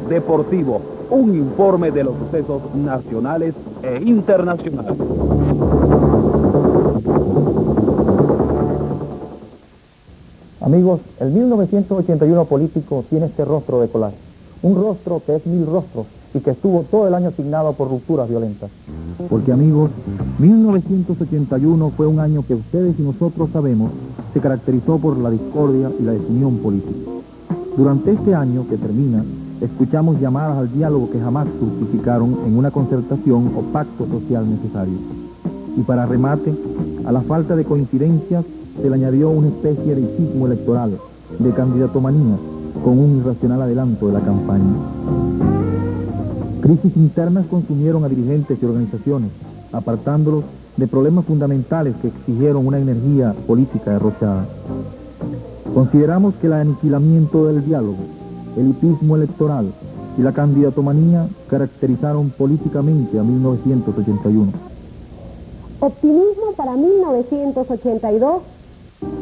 Deportivo, un informe de los sucesos nacionales e internacionales. Amigos, el 1981 político tiene este rostro de collage, un rostro que es mil rostros y que estuvo todo el año asignado por rupturas violentas. Porque amigos, 1981 fue un año que ustedes y nosotros sabemos se caracterizó por la discordia y la desunión política. Durante este año que termina, escuchamos llamadas al diálogo que jamás fructificaron en una concertación o pacto social necesario. Y para remate, a la falta de coincidencias se le añadió una especie de hipismo electoral, de candidatomanía, con un irracional adelanto de la campaña. Crisis internas consumieron a dirigentes y organizaciones, apartándolos de problemas fundamentales que exigieron una energía política derrochada. Consideramos que el aniquilamiento del diálogo, el hipismo electoral y la candidatomanía caracterizaron políticamente a 1981. ¿Optimismo para 1982?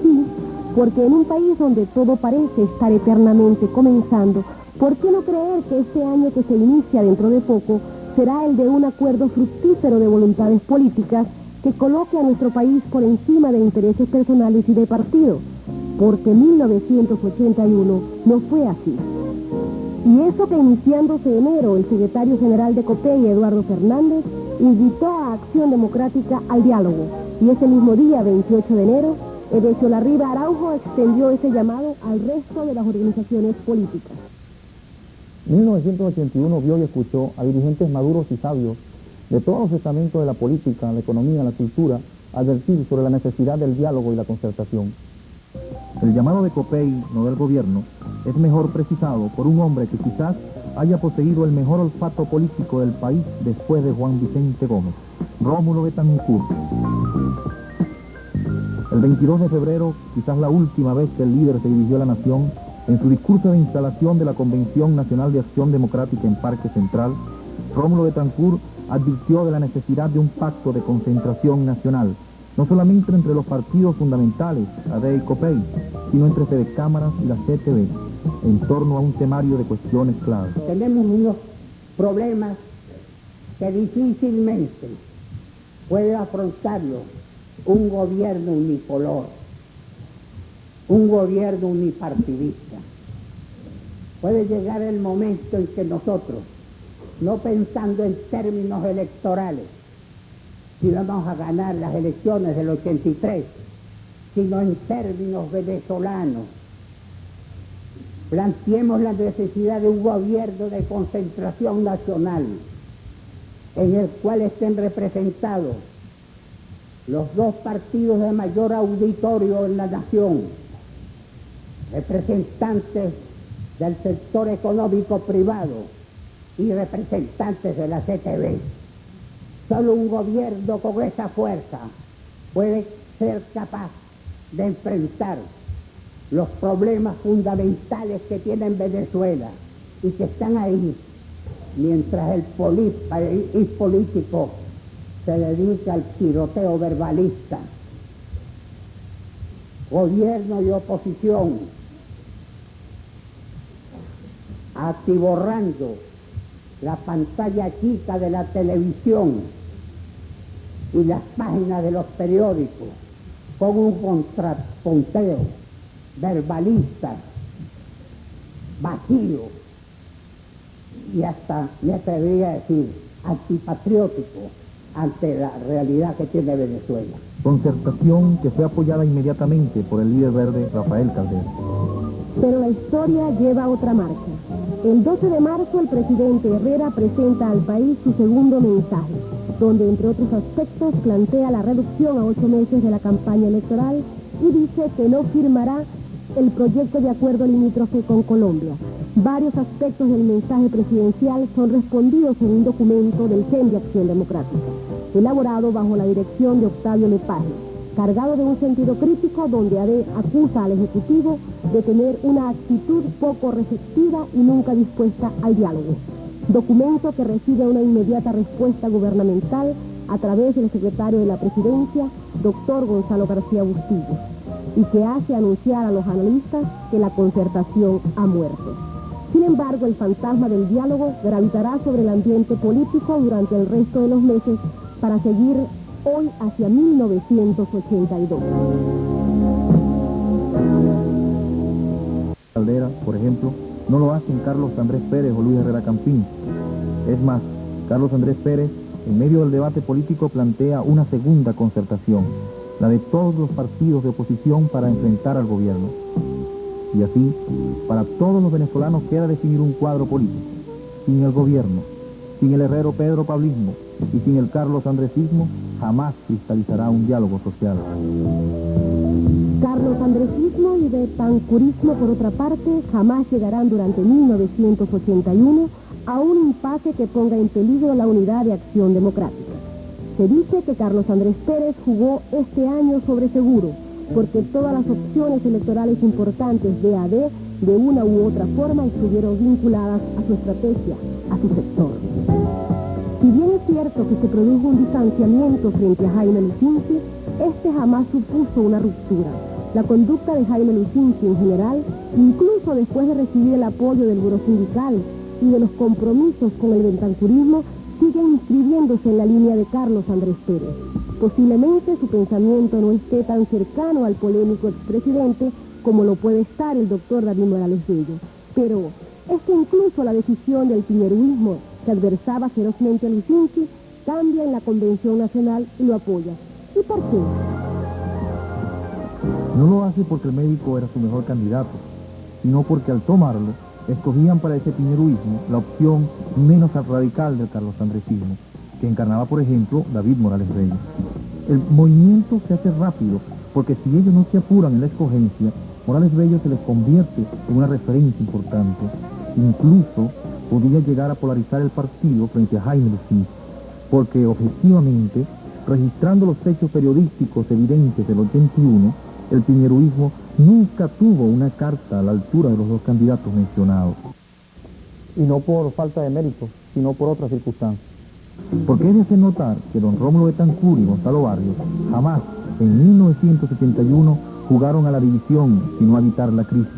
Sí, porque en un país donde todo parece estar eternamente comenzando, ¿por qué no creer que este año que se inicia dentro de poco será el de un acuerdo fructífero de voluntades políticas que coloque a nuestro país por encima de intereses personales y de partido? Porque 1981 no fue así. Y eso que iniciándose enero, el secretario general de COPEI, Eduardo Fernández, invitó a Acción Democrática al diálogo, y ese mismo día, 28 de enero, Edesio Larriba Araujo extendió ese llamado al resto de las organizaciones políticas. 1981 vio y escuchó a dirigentes maduros y sabios de todos los estamentos de la política, la economía, la cultura, advertir sobre la necesidad del diálogo y la concertación. El llamado de COPEI, no del gobierno, es mejor precisado por un hombre que quizás haya poseído el mejor olfato político del país después de Juan Vicente Gómez, Rómulo Betancourt. El 22 de febrero, quizás la última vez que el líder se dirigió a la nación, en su discurso de instalación de la Convención Nacional de Acción Democrática en Parque Central, Rómulo Betancourt advirtió de la necesidad de un pacto de concentración nacional, no solamente entre los partidos fundamentales, AD y COPEI, sino entre Fedecámaras y la CTV, en torno a un temario de cuestiones claves. Tenemos unos problemas que difícilmente puede afrontarlo un gobierno unicolor, un gobierno unipartidista. Puede llegar el momento en que nosotros, no pensando en términos electorales, si vamos a ganar las elecciones del 83, sino en términos venezolanos, planteemos la necesidad de un gobierno de concentración nacional en el cual estén representados los dos partidos de mayor auditorio en la nación, representantes del sector económico privado y representantes de la CTV. Solo un gobierno con esa fuerza puede ser capaz de enfrentar los problemas fundamentales que tiene Venezuela y que están ahí, mientras el país político se dedica al tiroteo verbalista. Gobierno y oposición atiborrando la pantalla chica de la televisión y las páginas de los periódicos con un contrapunteo verbalista, vacío y hasta, me atrevería a decir, antipatriótico ante la realidad que tiene Venezuela. Concertación que fue apoyada inmediatamente por el líder verde Rafael Caldera. Pero la historia lleva otra marca. El 12 de marzo el presidente Herrera presenta al país su segundo mensaje, donde entre otros aspectos plantea la reducción a 8 meses de la campaña electoral y dice que no firmará el proyecto de acuerdo limítrofe con Colombia. Varios aspectos del mensaje presidencial son respondidos en un documento del CEN de Acción Democrática, elaborado bajo la dirección de Octavio Lepage, cargado de un sentido crítico donde AD acusa al Ejecutivo de tener una actitud poco receptiva y nunca dispuesta al diálogo. Documento que recibe una inmediata respuesta gubernamental a través del secretario de la Presidencia, doctor Gonzalo García Bustillo, y que hace anunciar a los analistas que la concertación ha muerto. Sin embargo, el fantasma del diálogo gravitará sobre el ambiente político durante el resto de los meses para seguir hoy hacia 1982. Caldera, por ejemplo, no lo hacen Carlos Andrés Pérez o Luis Herrera Campín. Es más, Carlos Andrés Pérez, en medio del debate político, plantea una segunda concertación, la de todos los partidos de oposición para enfrentar al gobierno. Y así, para todos los venezolanos queda definir un cuadro político. Sin el gobierno, sin el Herrero Pedro Pablismo y sin el Carlos Andresismo, jamás cristalizará un diálogo social. Carlos Andresismo y betancurismo, por otra parte, jamás llegarán durante 1981 a un impasse que ponga en peligro la unidad de Acción Democrática. Se dice que Carlos Andrés Pérez jugó este año sobre seguro, porque todas las opciones electorales importantes de AD, de una u otra forma, estuvieron vinculadas a su estrategia, a su sector. Si bien es cierto que se produjo un distanciamiento frente a Jaime Lucinchi, este jamás supuso una ruptura. La conducta de Jaime Lucinchi en general, incluso después de recibir el apoyo del Buró Sindical y de los compromisos con el betancurismo, sigue inscribiéndose en la línea de Carlos Andrés Pérez. Posiblemente su pensamiento no esté tan cercano al polémico expresidente como lo puede estar el doctor David Morales Bello, pero es que incluso la decisión del piñeruismo, que adversaba ferozmente a Lucinchi, cambia en la Convención Nacional y lo apoya. ¿Y por qué? No lo hace porque el médico era su mejor candidato, sino porque al tomarlo, escogían para ese piñeruismo la opción menos radical del Carlos Andresismo, que encarnaba, por ejemplo, David Morales Bello. El movimiento se hace rápido, porque si ellos no se apuran en la escogencia, Morales Bello se les convierte en una referencia importante. Incluso podía llegar a polarizar el partido frente a Jaime Lucinchi, porque objetivamente, registrando los hechos periodísticos evidentes del 81, el piñeruismo nunca tuvo una carta a la altura de los dos candidatos mencionados. Y no por falta de mérito, sino por otras circunstancias. Porque es de hacer notar que don Rómulo Betancourt y Gonzalo Barrios jamás en 1971 jugaron a la división, sino a evitar la crisis.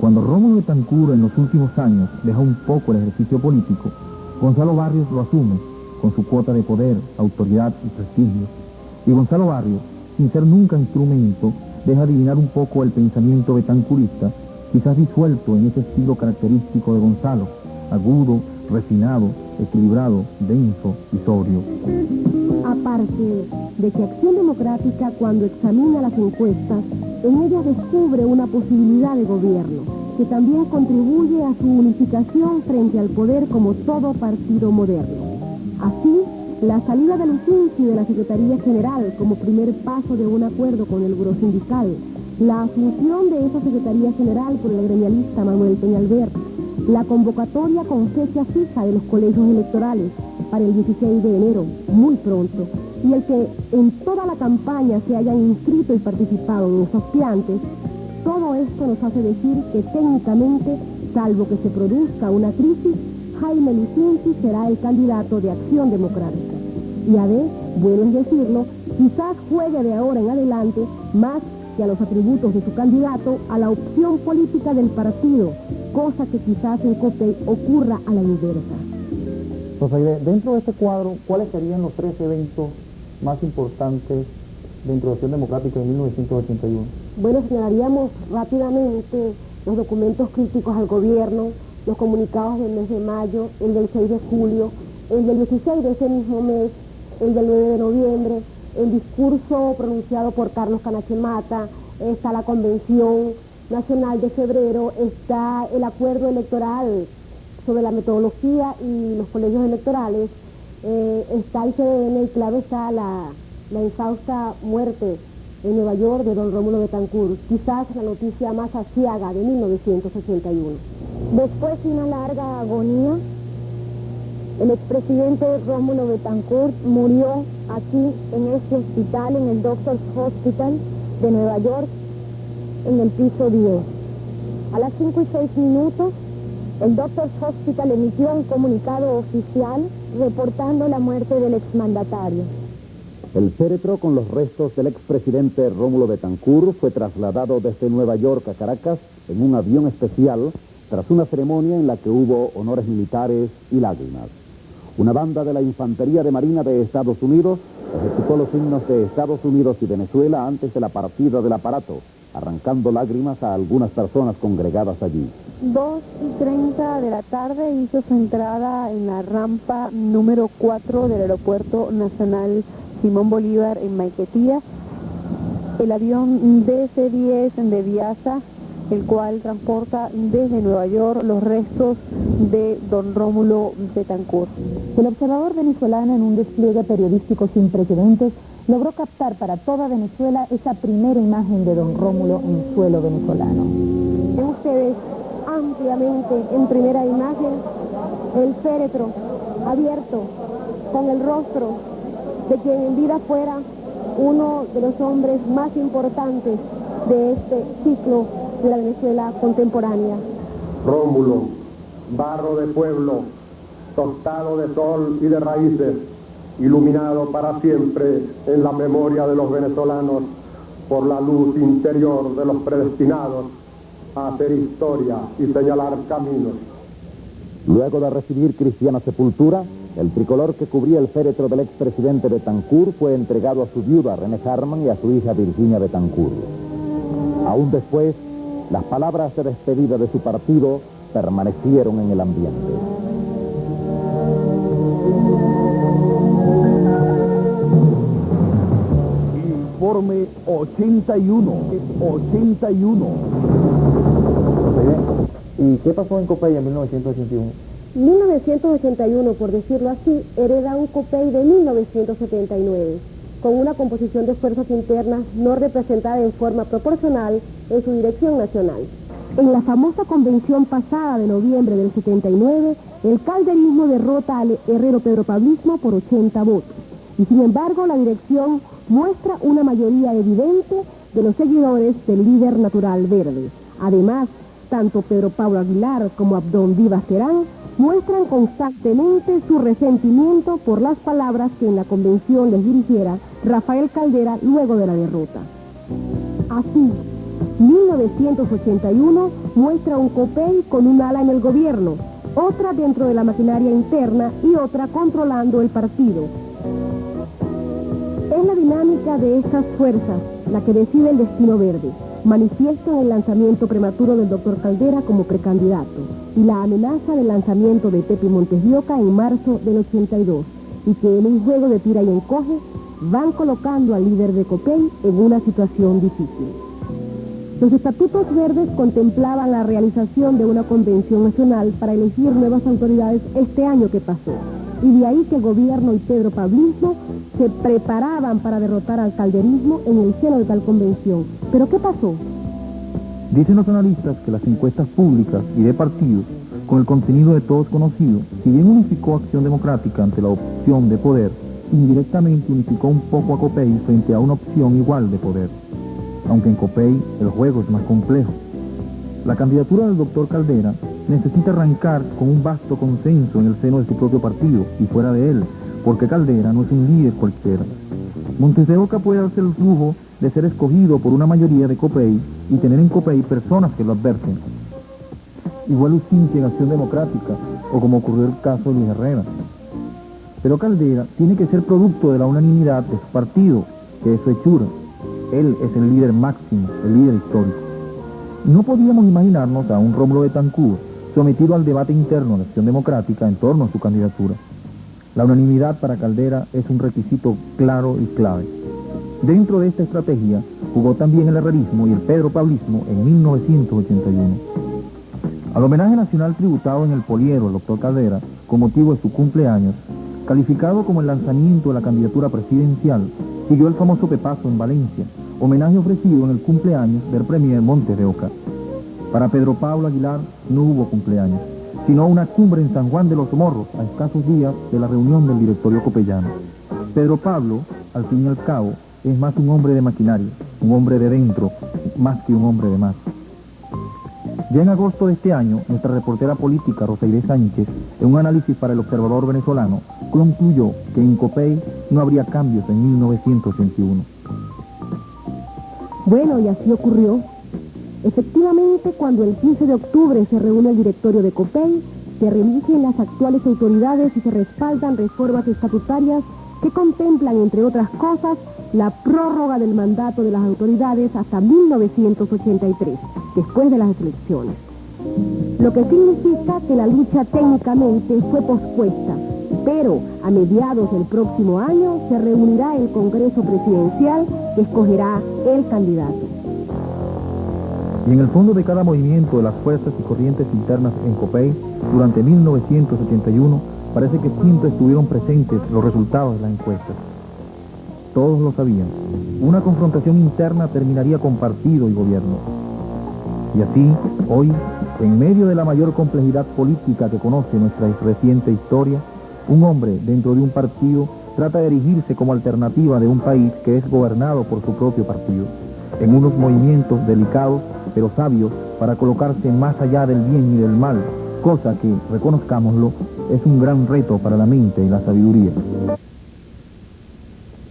Cuando Rómulo Betancourt en los últimos años deja un poco el ejercicio político, Gonzalo Barrios lo asume con su cuota de poder, autoridad y prestigio. Y Gonzalo Barrios, sin ser nunca instrumento, deja adivinar un poco el pensamiento betancourista, quizás disuelto en ese estilo característico de Gonzalo, agudo, refinado, equilibrado, denso y sobrio. Aparte de que Acción Democrática, cuando examina las encuestas, en ellas descubre una posibilidad de gobierno, que también contribuye a su unificación frente al poder como todo partido moderno. Así, la salida de Lucinchi de la Secretaría General como primer paso de un acuerdo con el Buró Sindical, la asunción de esa Secretaría General por el gremialista Manuel Peñalver, la convocatoria con fecha fija de los colegios electorales para el 16 de enero, muy pronto, y el que en toda la campaña se hayan inscrito y participado los aspirantes, todo esto nos hace decir que técnicamente, salvo que se produzca una crisis, Jaime Lucinchi será el candidato de Acción Democrática. Y AD, bueno es decirlo, quizás juegue de ahora en adelante más que a los atributos de su candidato a la opción política del partido, cosa que quizás en Copey ocurra a la inversa. Entonces, dentro de este cuadro, ¿cuáles serían los 3 eventos más importantes dentro de Acción Democrática en 1981? Bueno, señalaríamos rápidamente los documentos críticos al gobierno, los comunicados del mes de mayo, el del 6 de julio, el del 16 de ese mismo mes, el del 9 de noviembre, el discurso pronunciado por Carlos Canachemata, está la Convención Nacional de febrero, está el acuerdo electoral sobre la metodología y los colegios electorales, está el CDN y claro está la infausta muerte en Nueva York de don Rómulo Betancourt, quizás la noticia más aciaga de 1981. Después de una larga agonía, el expresidente Rómulo Betancourt murió aquí en este hospital, en el Doctors Hospital de Nueva York, en el piso 10. A las 5:06, el Doctors Hospital emitió un comunicado oficial reportando la muerte del exmandatario. El féretro con los restos del expresidente Rómulo Betancourt fue trasladado desde Nueva York a Caracas en un avión especial tras una ceremonia en la que hubo honores militares y lágrimas. Una banda de la Infantería de Marina de Estados Unidos ejecutó los himnos de Estados Unidos y Venezuela antes de la partida del aparato, arrancando lágrimas a algunas personas congregadas allí. 2:30 de la tarde hizo su entrada en la rampa número 4 del Aeropuerto Nacional Simón Bolívar en Maiquetía el avión DC-10 de Viasa, el cual transporta desde Nueva York los restos de don Rómulo Betancourt. El observador venezolano, en un despliegue periodístico sin precedentes, logró captar para toda Venezuela esa primera imagen de don Rómulo en suelo venezolano. Ven ustedes ampliamente en primera imagen el féretro abierto con el rostro de quien en vida fuera uno de los hombres más importantes de este ciclo de la Venezuela contemporánea. Rómulo, barro de pueblo, tostado de sol y de raíces, iluminado para siempre en la memoria de los venezolanos por la luz interior de los predestinados a hacer historia y señalar caminos. Luego de recibir cristiana sepultura, el tricolor que cubría el féretro del expresidente Betancourt fue entregado a su viuda René Harman y a su hija Virginia Betancourt. Aún después, las palabras de despedida de su partido permanecieron en el ambiente. Informe 81. ¿Y qué pasó en Copey en 1981? 1981, por decirlo así, hereda un Copey de 1979, con una composición de fuerzas internas no representada en forma proporcional en su dirección nacional. En la famosa convención pasada de noviembre del 79, el calderismo derrota al herrero pedropablismo por 80 votos. Y sin embargo, la dirección muestra una mayoría evidente de los seguidores del líder natural verde. Además, tanto Pedro Pablo Aguilar como Abdón Vivas Terán muestran constantemente su resentimiento por las palabras que en la convención les dirigiera Rafael Caldera luego de la derrota. Así, 1981 muestra un Copey con un ala en el gobierno, otra dentro de la maquinaria interna y otra controlando el partido. Es la dinámica de estas fuerzas la que decide el destino verde, manifiesto en el lanzamiento prematuro del doctor Caldera como precandidato y la amenaza del lanzamiento de Pepe Montes de Oca en marzo del 82, y que en un juego de tira y encoge van colocando al líder de Copey en una situación difícil. Los estatutos verdes contemplaban la realización de una convención nacional para elegir nuevas autoridades este año que pasó, y de ahí que el gobierno y Pedro Pablismo se preparaban para derrotar al calderismo en el seno de tal convención. ¿Pero qué pasó? Dicen los analistas que las encuestas públicas y de partidos, con el contenido de todos conocido, si bien unificó Acción Democrática ante la opción de poder, indirectamente unificó un poco a Copey frente a una opción igual de poder. Aunque en Copey el juego es más complejo. La candidatura del doctor Caldera necesita arrancar con un vasto consenso en el seno de su propio partido y fuera de él, porque Caldera no es un líder cualquiera. Montes de Oca puede darse el lujo de ser escogido por una mayoría de Copey y tener en Copey personas que lo adverten. Igual Ucinchi en Acción Democrática, o como ocurrió el caso de Luis Herrera. Pero Caldera tiene que ser producto de la unanimidad de su partido, que es su hechura. Él es el líder máximo, el líder histórico. No podíamos imaginarnos a un Rómulo Betancourt sometido al debate interno de Acción Democrática en torno a su candidatura. La unanimidad para Caldera es un requisito claro y clave. Dentro de esta estrategia jugó también el herrerismo y el pedropablismo en 1981. Al homenaje nacional tributado en el Poliero al doctor Caldera, con motivo de su cumpleaños, calificado como el lanzamiento de la candidatura presidencial, siguió el famoso pepazo en Valencia, homenaje ofrecido en el cumpleaños del premier Montes de Oca. Para Pedro Pablo Aguilar no hubo cumpleaños, sino una cumbre en San Juan de los Morros, a escasos días de la reunión del directorio copeyano. Pedro Pablo, al fin y al cabo, es más un hombre de maquinaria, un hombre de dentro, más que un hombre de más. Ya en agosto de este año, nuestra reportera política Rosaide Sánchez, en un análisis para el Observador Venezolano, concluyó que en Copey no habría cambios en 1981. Bueno, y así ocurrió. Efectivamente, cuando el 15 de octubre se reúne el directorio de COPEI, se reeligen las actuales autoridades y se respaldan reformas estatutarias que contemplan, entre otras cosas, la prórroga del mandato de las autoridades hasta 1983, después de las elecciones. Lo que significa que la lucha técnicamente fue pospuesta, pero a mediados del próximo año se reunirá el Congreso Presidencial que escogerá el candidato. Y en el fondo de cada movimiento de las fuerzas y corrientes internas en COPEI, durante 1981, parece que siempre estuvieron presentes los resultados de las encuestas. Todos lo sabían. Una confrontación interna terminaría con partido y gobierno. Y así, hoy, en medio de la mayor complejidad política que conoce nuestra reciente historia, un hombre dentro de un partido trata de erigirse como alternativa de un país que es gobernado por su propio partido, en unos movimientos delicados pero sabios para colocarse más allá del bien y del mal, cosa que, reconozcámoslo, es un gran reto para la mente y la sabiduría.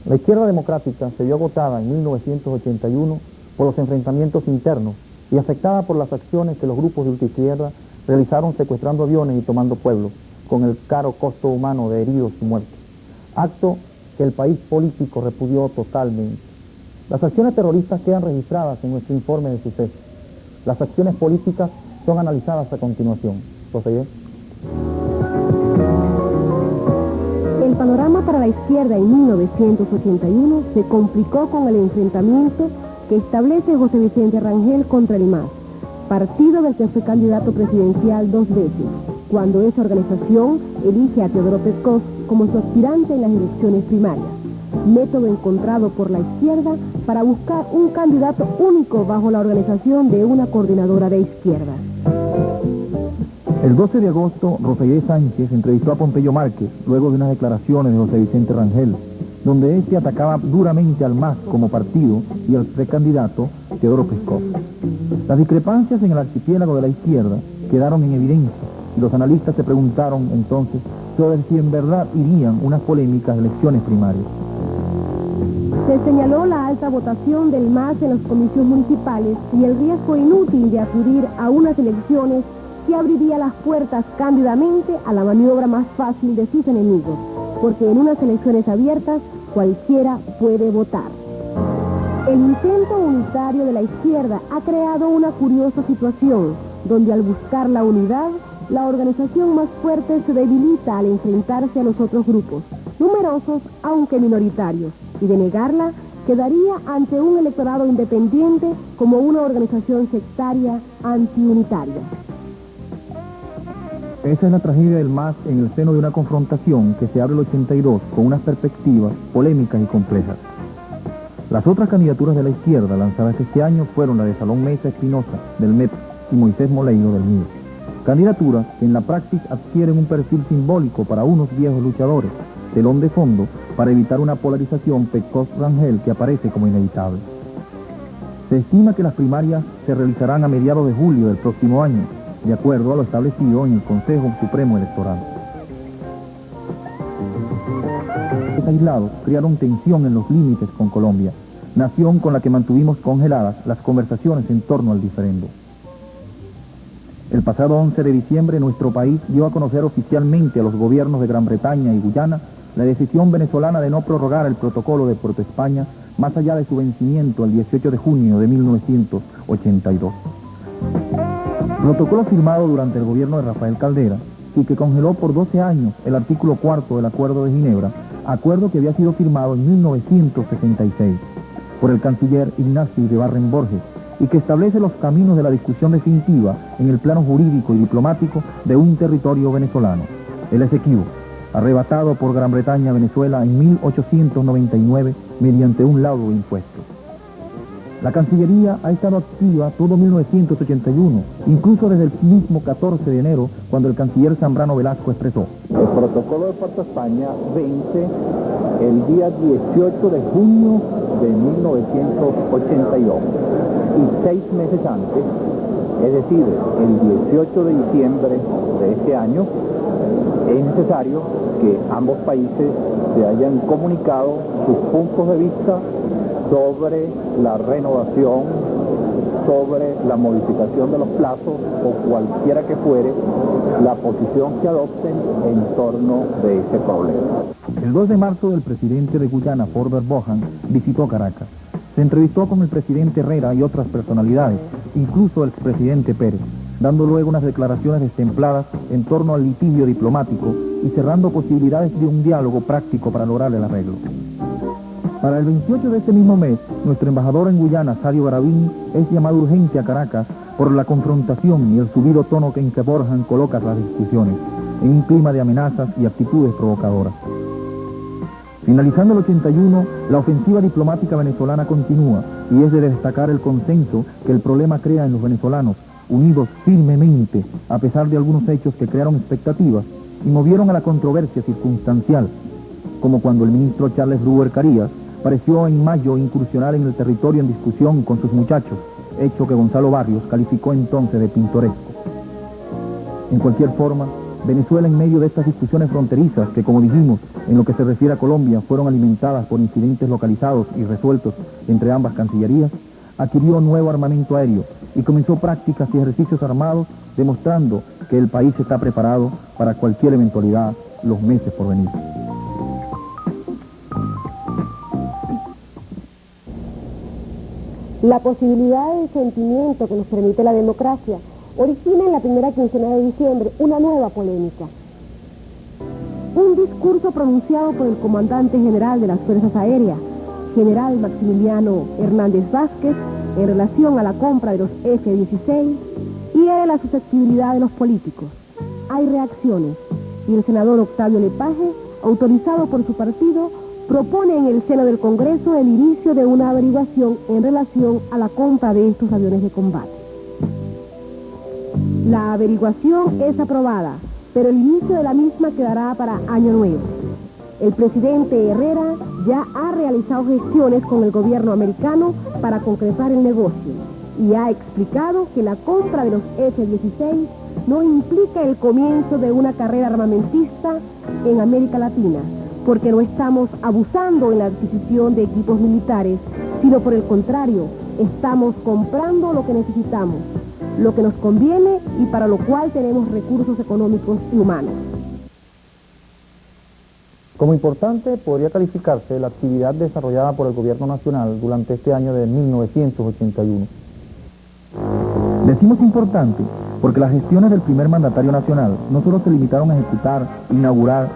La izquierda democrática se vio agotada en 1981 por los enfrentamientos internos y afectada por las acciones que los grupos de ultraizquierda realizaron secuestrando aviones y tomando pueblos, con el caro costo humano de heridos y muertos, acto que el país político repudió totalmente. Las acciones terroristas quedan registradas en nuestro informe de sucesos. Las acciones políticas son analizadas a continuación. ¿Procede? El panorama para la izquierda en 1981 se complicó con el enfrentamiento que establece José Vicente Rangel contra el MAS, partido del que fue candidato presidencial 2 veces, cuando esa organización elige a Teodoro Pescoz como su aspirante en las elecciones primarias, método encontrado por la izquierda para buscar un candidato único bajo la organización de una coordinadora de izquierda. El 12 de agosto, Rosaide Sánchez entrevistó a Pompeyo Márquez luego de unas declaraciones de José Vicente Rangel, donde este atacaba duramente al MAS como partido y al precandidato Teodoro Pescoz. Las discrepancias en el archipiélago de la izquierda quedaron en evidencia y los analistas se preguntaron entonces sobre si en verdad irían unas polémicas elecciones primarias. Se señaló la alta votación del MAS en los comicios municipales y el riesgo inútil de acudir a unas elecciones que abriría las puertas cándidamente a la maniobra más fácil de sus enemigos, porque en unas elecciones abiertas cualquiera puede votar. El intento unitario de la izquierda ha creado una curiosa situación, donde al buscar la unidad, la organización más fuerte se debilita al enfrentarse a los otros grupos, numerosos aunque minoritarios, y de negarla quedaría ante un electorado independiente como una organización sectaria antiunitaria. Esa es la tragedia del MAS en el seno de una confrontación que se abre el 82 con unas perspectivas polémicas y complejas. Las otras candidaturas de la izquierda lanzadas este año fueron la de Salón Mesa Espinosa, del MEP, y Moisés Moleiro, del MIO. Candidaturas que en la práctica adquieren un perfil simbólico para unos viejos luchadores, telón de fondo para evitar una polarización Pescoz-Rangel que aparece como inevitable. Se estima que las primarias se realizarán a mediados de julio del próximo año, de acuerdo a lo establecido en el Consejo Supremo Electoral. Los aislados crearon tensión en los límites con Colombia, nación con la que mantuvimos congeladas las conversaciones en torno al diferendo. El pasado 11 de diciembre nuestro país dio a conocer oficialmente a los gobiernos de Gran Bretaña y Guyana la decisión venezolana de no prorrogar el protocolo de Puerto España más allá de su vencimiento el 18 de junio de 1982. Protocolo firmado durante el gobierno de Rafael Caldera y que congeló por 12 años el artículo 4 del Acuerdo de Ginebra, acuerdo que había sido firmado en 1966 por el canciller Ignacio Iribarren Borges y que establece los caminos de la discusión definitiva en el plano jurídico y diplomático de un territorio venezolano, el Esequibo, arrebatado por Gran Bretaña a Venezuela en 1899 mediante un laudo de impuestos. La Cancillería ha estado activa todo 1981, incluso desde el mismo 14 de enero, cuando el canciller Zambrano Velasco expresó: el protocolo de Puerto España vence el día 18 de junio de 1982 y 6 meses antes, es decir, el 18 de diciembre de este año, es necesario que ambos países se hayan comunicado sus puntos de vista sobre la renovación sobre la modificación de los plazos o cualquiera que fuere la posición que adopten en torno de ese problema. El 2 de marzo el presidente de Guyana, Forbert Bohan, visitó Caracas. Se entrevistó con el presidente Herrera y otras personalidades, incluso el expresidente Pérez, dando luego unas declaraciones destempladas en torno al litigio diplomático y cerrando posibilidades de un diálogo práctico para lograr el arreglo. Para el 28 de este mismo mes, nuestro embajador en Guyana, Sadio Garabín, es llamado urgente a Caracas por la confrontación y el subido tono en que Bohan coloca las discusiones, en un clima de amenazas y actitudes provocadoras. Finalizando el 81, la ofensiva diplomática venezolana continúa y es de destacar el consenso que el problema crea en los venezolanos, unidos firmemente a pesar de algunos hechos que crearon expectativas y movieron a la controversia circunstancial, como cuando el ministro Charles Brewer Carías pareció en mayo incursionar en el territorio en discusión con sus muchachos, hecho que Gonzalo Barrios calificó entonces de pintoresco. En cualquier forma, Venezuela, en medio de estas discusiones fronterizas que, como dijimos, en lo que se refiere a Colombia, fueron alimentadas por incidentes localizados y resueltos entre ambas cancillerías, adquirió nuevo armamento aéreo y comenzó prácticas y ejercicios armados, demostrando que el país está preparado para cualquier eventualidad los meses por venir. La posibilidad del sentimiento que nos permite la democracia origina en la primera quincena de diciembre una nueva polémica. Un discurso pronunciado por el comandante general de las Fuerzas Aéreas, general Maximiliano Hernández Vázquez, en relación a la compra de los F-16, hiere la susceptibilidad de los políticos. Hay reacciones, y el senador Octavio Lepage, autorizado por su partido, propone en el seno del Congreso el inicio de una averiguación en relación a la compra de estos aviones de combate. La averiguación es aprobada, pero el inicio de la misma quedará para Año Nuevo. El presidente Herrera ya ha realizado gestiones con el gobierno americano para concretar el negocio y ha explicado que la compra de los F-16 no implica el comienzo de una carrera armamentista en América Latina, porque no estamos abusando en la adquisición de equipos militares, sino por el contrario, estamos comprando lo que necesitamos, lo que nos conviene y para lo cual tenemos recursos económicos y humanos. Como importante podría calificarse la actividad desarrollada por el Gobierno Nacional durante este año de 1981. Decimos importante porque las gestiones del primer mandatario nacional no solo se limitaron a ejecutar, inaugurar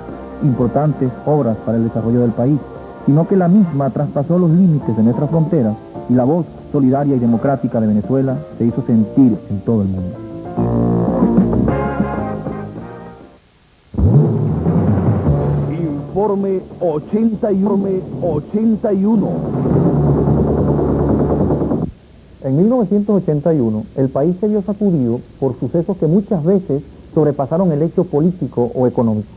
importantes obras para el desarrollo del país, sino que la misma traspasó los límites de nuestras fronteras y la voz solidaria y democrática de Venezuela se hizo sentir en todo el mundo. Informe 81. En 1981, el país se vio sacudido por sucesos que muchas veces sobrepasaron el hecho político o económico.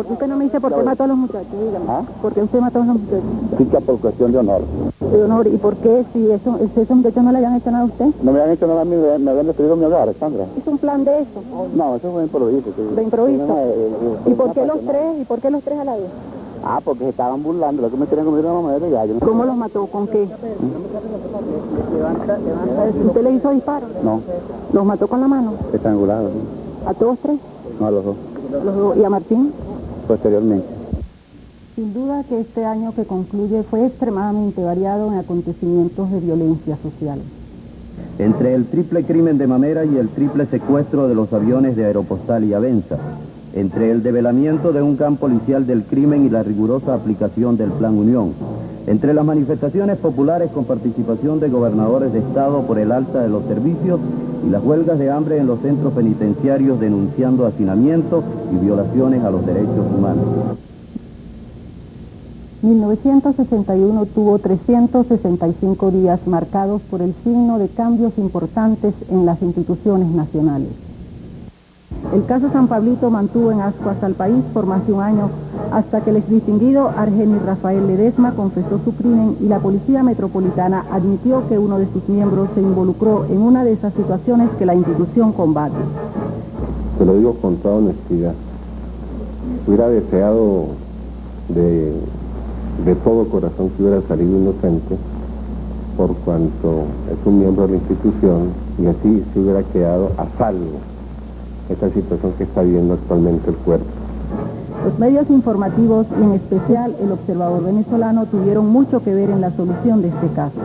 ¿Por qué usted no me dice por qué mató a los muchachos? Dígame. ¿Ah? ¿Por qué usted mató a los muchachos? Chica, por cuestión de honor. De honor. ¿Y por qué si esos muchachos no le habían hecho nada a usted? No me han hecho nada a mí, me habían destruido mi hogar, Sandra. ¿Es un plan de eso? No, eso fue improviso. Sí. ¿De improviso? ¿Y por qué no los tres? ¿Y por qué los tres a la vez? Ah, porque se estaban burlando, lo que me querían comer una mamá de gallo. ¿Cómo los mató? ¿Con qué? ¿Usted le hizo disparos? No, ¿Los mató con la mano? estrangulado. ¿Sí? ¿A todos tres? No, a los dos, ¿Los dos? ¿Y a Martín? posteriormente. Sin duda que este año que concluye fue extremadamente variado en acontecimientos de violencia social. Entre el triple crimen de Mamera y el triple secuestro de los aviones de Aeropostal y Avenza, entre el develamiento de un campo policial del crimen y la rigurosa aplicación del Plan Unión, entre las manifestaciones populares con participación de gobernadores de Estado por el alza de los servicios y las huelgas de hambre en los centros penitenciarios denunciando hacinamiento y violaciones a los derechos humanos. 1961 tuvo 365 días marcados por el signo de cambios importantes en las instituciones nacionales. El caso San Pablito mantuvo en ascuas al país por más de un año, hasta que el exdistinguido Argenis Rafael Ledesma confesó su crimen y la Policía Metropolitana admitió que uno de sus miembros se involucró en una de esas situaciones que la institución combate. Se lo digo con toda honestidad. Hubiera deseado de todo corazón que hubiera salido inocente, por cuanto es un miembro de la institución, y así se hubiera quedado a salvo esta situación que está viviendo actualmente el cuerpo. Los medios informativos y en especial el Observador Venezolano tuvieron mucho que ver en la solución de este caso.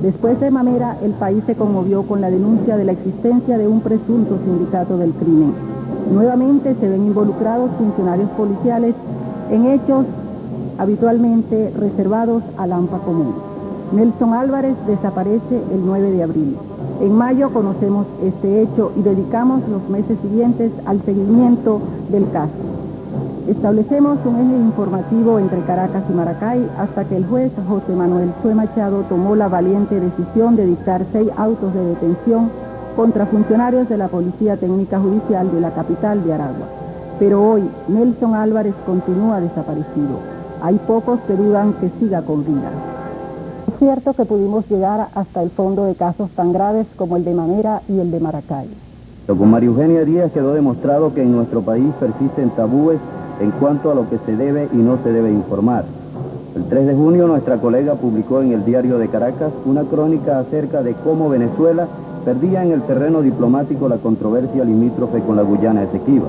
Después de Mamera, el país se conmovió con la denuncia de la existencia de un presunto sindicato del crimen. Nuevamente se ven involucrados funcionarios policiales en hechos habitualmente reservados al AMPA común. Nelson Álvarez desaparece el 9 de abril. En mayo conocemos este hecho y dedicamos los meses siguientes al seguimiento del caso. Establecemos un eje informativo entre Caracas y Maracay hasta que el juez José Manuel Sue Machado tomó la valiente decisión de dictar 6 autos de detención contra funcionarios de la Policía Técnica Judicial de la capital de Aragua. Pero hoy Nelson Álvarez continúa desaparecido. Hay pocos que dudan que siga con vida. Es cierto que pudimos llegar hasta el fondo de casos tan graves como el de Mamera y el de Maracay. Con María Eugenia Díaz quedó demostrado que en nuestro país persisten tabúes en cuanto a lo que se debe y no se debe informar. El 3 de junio nuestra colega publicó en el Diario de Caracas una crónica acerca de cómo Venezuela perdía en el terreno diplomático la controversia limítrofe con la Guyana Esequiba.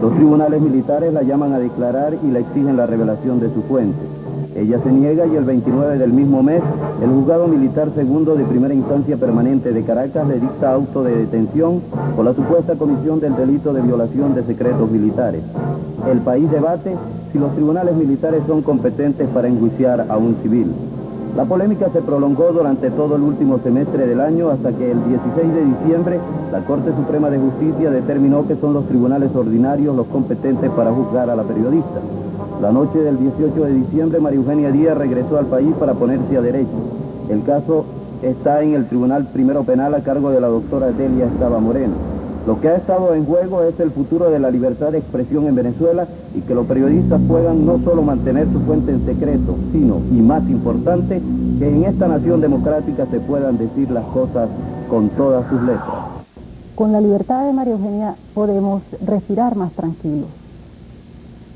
Los tribunales militares la llaman a declarar y le exigen la revelación de su fuente. Ella se niega y el 29 del mismo mes, el Juzgado Militar Segundo de Primera Instancia Permanente de Caracas le dicta auto de detención por la supuesta comisión del delito de violación de secretos militares. El país debate si los tribunales militares son competentes para enjuiciar a un civil. La polémica se prolongó durante todo el último semestre del año hasta que el 16 de diciembre la Corte Suprema de Justicia determinó que son los tribunales ordinarios los competentes para juzgar a la periodista. La noche del 18 de diciembre, María Eugenia Díaz regresó al país para ponerse a derecho. El caso está en el Tribunal Primero Penal a cargo de la doctora Delia Estaba Moreno. Lo que ha estado en juego es el futuro de la libertad de expresión en Venezuela y que los periodistas puedan no solo mantener su fuente en secreto, sino, y más importante, que en esta nación democrática se puedan decir las cosas con todas sus letras. Con la libertad de María Eugenia podemos respirar más tranquilos.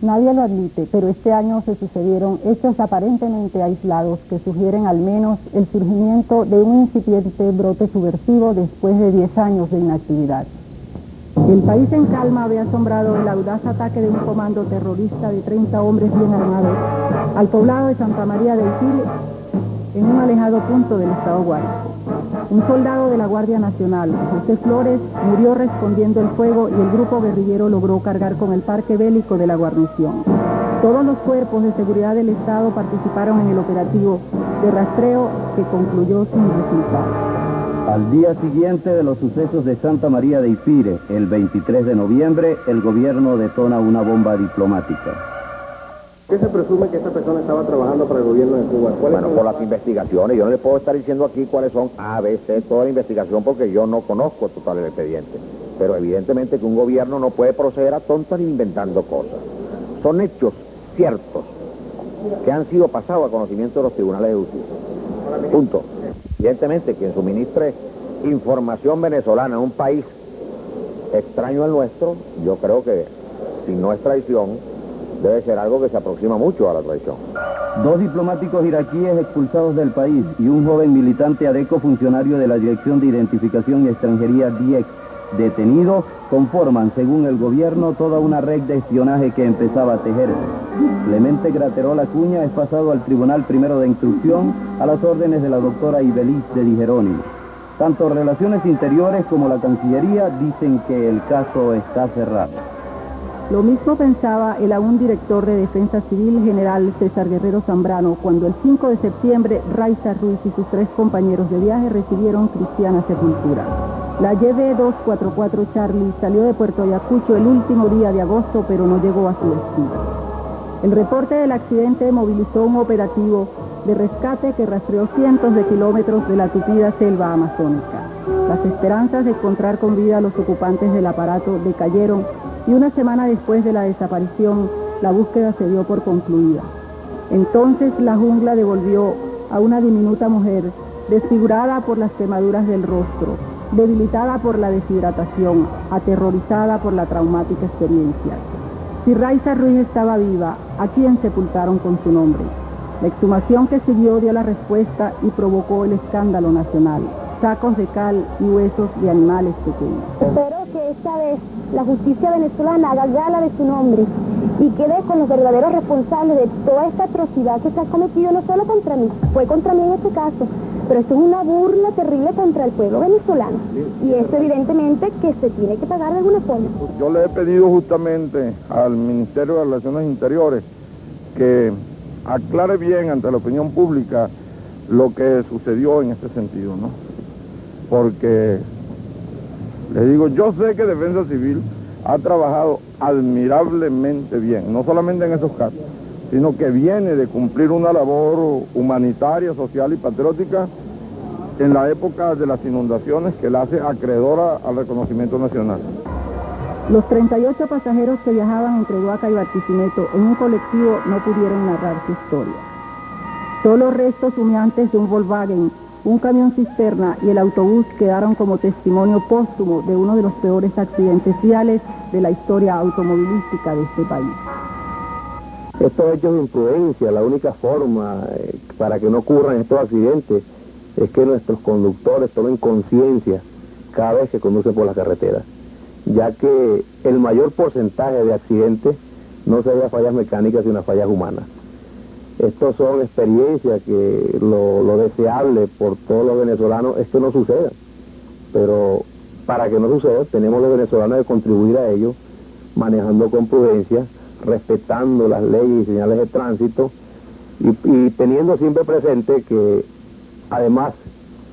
Nadie lo admite, pero este año se sucedieron hechos aparentemente aislados que sugieren al menos el surgimiento de un incipiente brote subversivo después de 10 años de inactividad. El país en calma había asombrado el audaz ataque de un comando terrorista de 30 hombres bien armados al poblado de Santa María del Ipire, en un alejado punto del estado Guárico. Un soldado de la Guardia Nacional, José Flores, murió respondiendo el fuego y el grupo guerrillero logró cargar con el parque bélico de la guarnición. Todos los cuerpos de seguridad del Estado participaron en el operativo de rastreo que concluyó sin resultado. Al día siguiente de los sucesos de Santa María de Ipire, el 23 de noviembre, el gobierno detona una bomba diplomática. ¿Qué se presume que esta persona estaba trabajando para el gobierno de Cuba? Bueno, por las investigaciones, yo no le puedo estar diciendo aquí cuáles son A, B, C, toda la investigación porque yo no conozco total el expediente. Pero evidentemente que un gobierno no puede proceder a tontas ni inventando cosas. Son hechos ciertos que han sido pasados a conocimiento de los tribunales de justicia. Punto. Evidentemente, quien suministre información venezolana en un país extraño al nuestro, yo creo que si no es traición, debe ser algo que se aproxima mucho a la traición. 2 diplomáticos iraquíes expulsados del país y un joven militante ADECO, funcionario de la Dirección de Identificación y Extranjería DIEC, detenido, conforman, según el gobierno, toda una red de espionaje que empezaba a tejerse. Clemente Graterol Acuña es pasado al Tribunal Primero de Instrucción a las órdenes de la doctora Ibeliz de Di Jerónimo. Tanto Relaciones Interiores como la Cancillería dicen que el caso está cerrado. Lo mismo pensaba el aún director de Defensa Civil, general César Guerrero Zambrano, cuando el 5 de septiembre Raiza Ruiz y sus 3 compañeros de viaje recibieron cristiana sepultura. La YB-244 Charlie salió de Puerto Ayacucho el último día de agosto, pero no llegó a su destino. El reporte del accidente movilizó un operativo de rescate que rastreó cientos de kilómetros de la tupida selva amazónica. Las esperanzas de encontrar con vida a los ocupantes del aparato decayeron y una semana después de la desaparición, la búsqueda se dio por concluida. Entonces la jungla devolvió a una diminuta mujer desfigurada por las quemaduras del rostro, debilitada por la deshidratación, aterrorizada por la traumática experiencia. Si Raiza Ruiz estaba viva, ¿a quién sepultaron con su nombre? La exhumación que siguió dio la respuesta y provocó el escándalo nacional. Sacos de cal y huesos de animales pequeños. Espero que esta vez la justicia venezolana haga gala de su nombre y quede con los verdaderos responsables de toda esta atrocidad que se ha cometido no solo contra mí, fue contra mí en este caso, pero esto es una burla terrible contra el pueblo venezolano. Y esto evidentemente que se tiene que pagar de alguna forma. Yo le he pedido justamente al Ministerio de Relaciones Interiores que aclare bien ante la opinión pública lo que sucedió en este sentido, ¿no? Porque, les digo, yo sé que Defensa Civil ha trabajado admirablemente bien, no solamente en esos casos, sino que viene de cumplir una labor humanitaria, social y patriótica en la época de las inundaciones que la hace acreedora al reconocimiento nacional. Los 38 pasajeros que viajaban entre Duaca y Barquisimeto en un colectivo no pudieron narrar su historia. Solo restos humeantes de un Volkswagen, un camión cisterna y el autobús quedaron como testimonio póstumo de uno de los peores accidentes viales de la historia automovilística de este país. Estos hechos de imprudencia, la única forma para que no ocurran estos accidentes es que nuestros conductores tomen conciencia cada vez que conducen por la carretera, ya que el mayor porcentaje de accidentes no sería fallas mecánicas sino fallas humanas. Estos son experiencias que lo deseable por todos los venezolanos es que no suceda, pero para que no suceda tenemos los venezolanos de contribuir a ello manejando con prudencia, respetando las leyes y señales de tránsito y teniendo siempre presente que además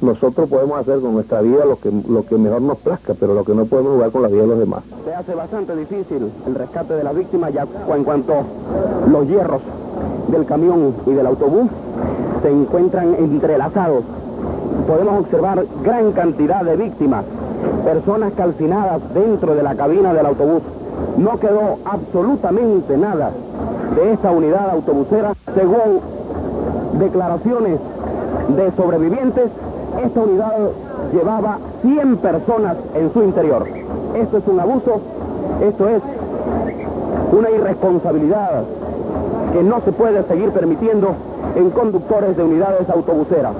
nosotros podemos hacer con nuestra vida lo que mejor nos plazca, pero lo que no podemos jugar con la vida de los demás. Se hace bastante difícil el rescate de las víctimas ya en cuanto los hierros del camión y del autobús se encuentran entrelazados. Podemos observar gran cantidad de víctimas, personas calcinadas dentro de la cabina del autobús. No quedó absolutamente nada de esta unidad autobusera. Según declaraciones de sobrevivientes, esta unidad llevaba 100 personas en su interior. Esto es un abuso, esto es una irresponsabilidad que no se puede seguir permitiendo en conductores de unidades autobuseras.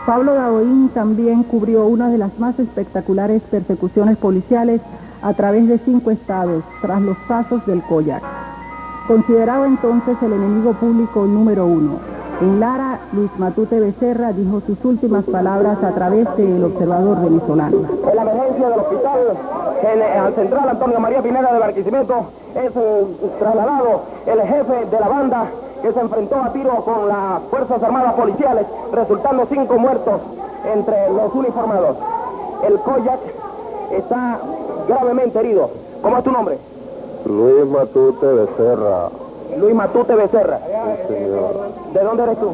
Pablo Daoín también cubrió una de las más espectaculares persecuciones policiales a través de 5 estados, tras los pasos del Coyac. Considerado entonces el enemigo público número 1. En Lara, Luis Matute Becerra dijo sus últimas palabras a través del Observador venezolano. En la emergencia del hospital, al central Antonio María Pineda de Barquisimeto, es trasladado el jefe de la banda que se enfrentó a tiro con las Fuerzas Armadas policiales, resultando 5 muertos entre los uniformados. El Coyac está gravemente herido. ¿Cómo es tu nombre? Luis Matute Becerra. Luis Matute Becerra. Sí, señor. ¿De dónde eres tú?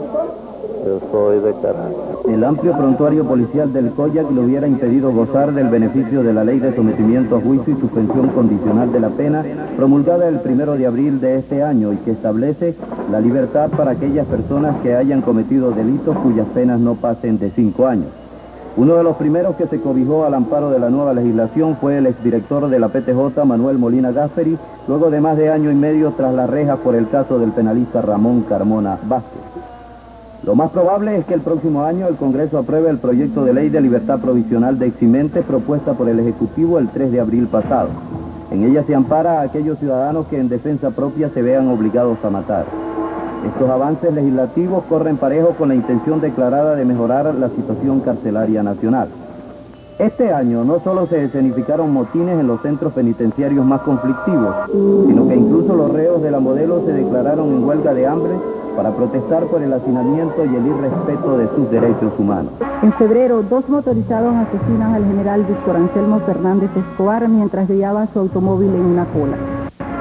Yo soy de Caracas. El amplio prontuario policial del Coyac le hubiera impedido gozar del beneficio de la ley de sometimiento a juicio y suspensión condicional de la pena, promulgada el 1 de abril de este año y que establece la libertad para aquellas personas que hayan cometido delitos cuyas penas no pasen de 5 años. Uno de los primeros que se cobijó al amparo de la nueva legislación fue el exdirector de la PTJ, Manuel Molina Gasperi, luego de más de año y medio tras las rejas por el caso del penalista Ramón Carmona Vázquez. Lo más probable es que el próximo año el Congreso apruebe el proyecto de ley de libertad provisional de eximentes propuesta por el Ejecutivo el 3 de abril pasado. En ella se ampara a aquellos ciudadanos que en defensa propia se vean obligados a matar. Estos avances legislativos corren parejo con la intención declarada de mejorar la situación carcelaria nacional. Este año no solo se escenificaron motines en los centros penitenciarios más conflictivos, sino que incluso los reos de la Modelo se declararon en huelga de hambre para protestar por el hacinamiento y el irrespeto de sus derechos humanos. En febrero, 2 motorizados asesinan al general Víctor Anselmo Fernández Escobar mientras guiaba su automóvil en una cola.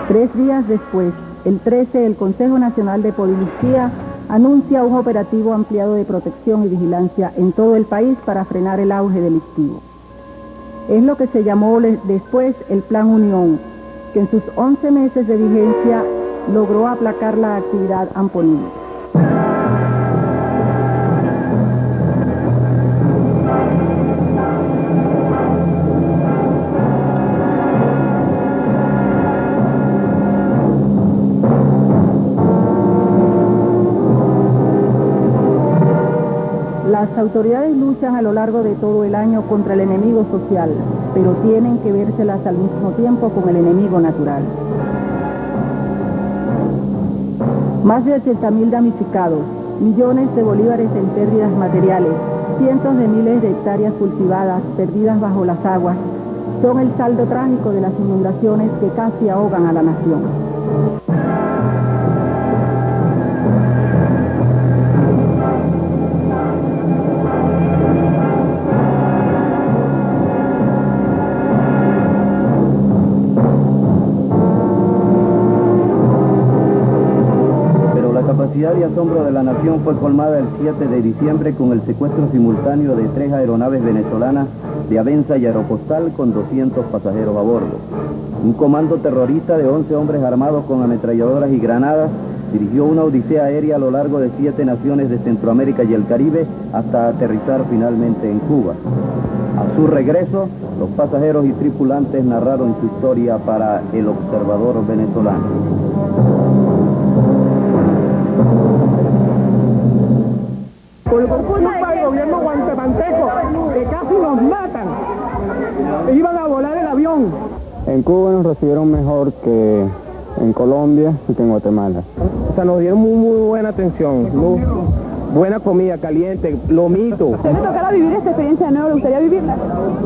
3 días después, el 13, el Consejo Nacional de Policía anuncia un operativo ampliado de protección y vigilancia en todo el país para frenar el auge delictivo. Es lo que se llamó después el Plan Unión, que en sus 11 meses de vigencia logró aplacar la actividad amponina. Las autoridades luchan a lo largo de todo el año contra el enemigo social, pero tienen que vérselas al mismo tiempo con el enemigo natural. Más de 80.000 damnificados, millones de bolívares en pérdidas materiales, cientos de miles de hectáreas cultivadas perdidas bajo las aguas, son el saldo trágico de las inundaciones que casi ahogan a la nación. La capacidad y asombro de la nación fue colmada el 7 de diciembre con el secuestro simultáneo de 3 aeronaves venezolanas de Avenza y Aeropostal con 200 pasajeros a bordo. Un comando terrorista de 11 hombres armados con ametralladoras y granadas dirigió una odisea aérea a lo largo de 7 naciones de Centroamérica y el Caribe hasta aterrizar finalmente en Cuba. A su regreso, los pasajeros y tripulantes narraron su historia para El Observador venezolano. Por culpa del gobierno guatemalteco, que casi nos matan, iban a volar el avión. En Cuba nos recibieron mejor que en Colombia y que en Guatemala. O sea, nos dieron muy buena atención, buena comida caliente, lomito. ¿Usted le tocara vivir esta experiencia de nuevo? ¿Le gustaría vivirla?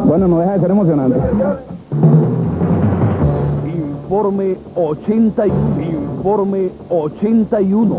Bueno, no deja de ser emocionante. Informe 81.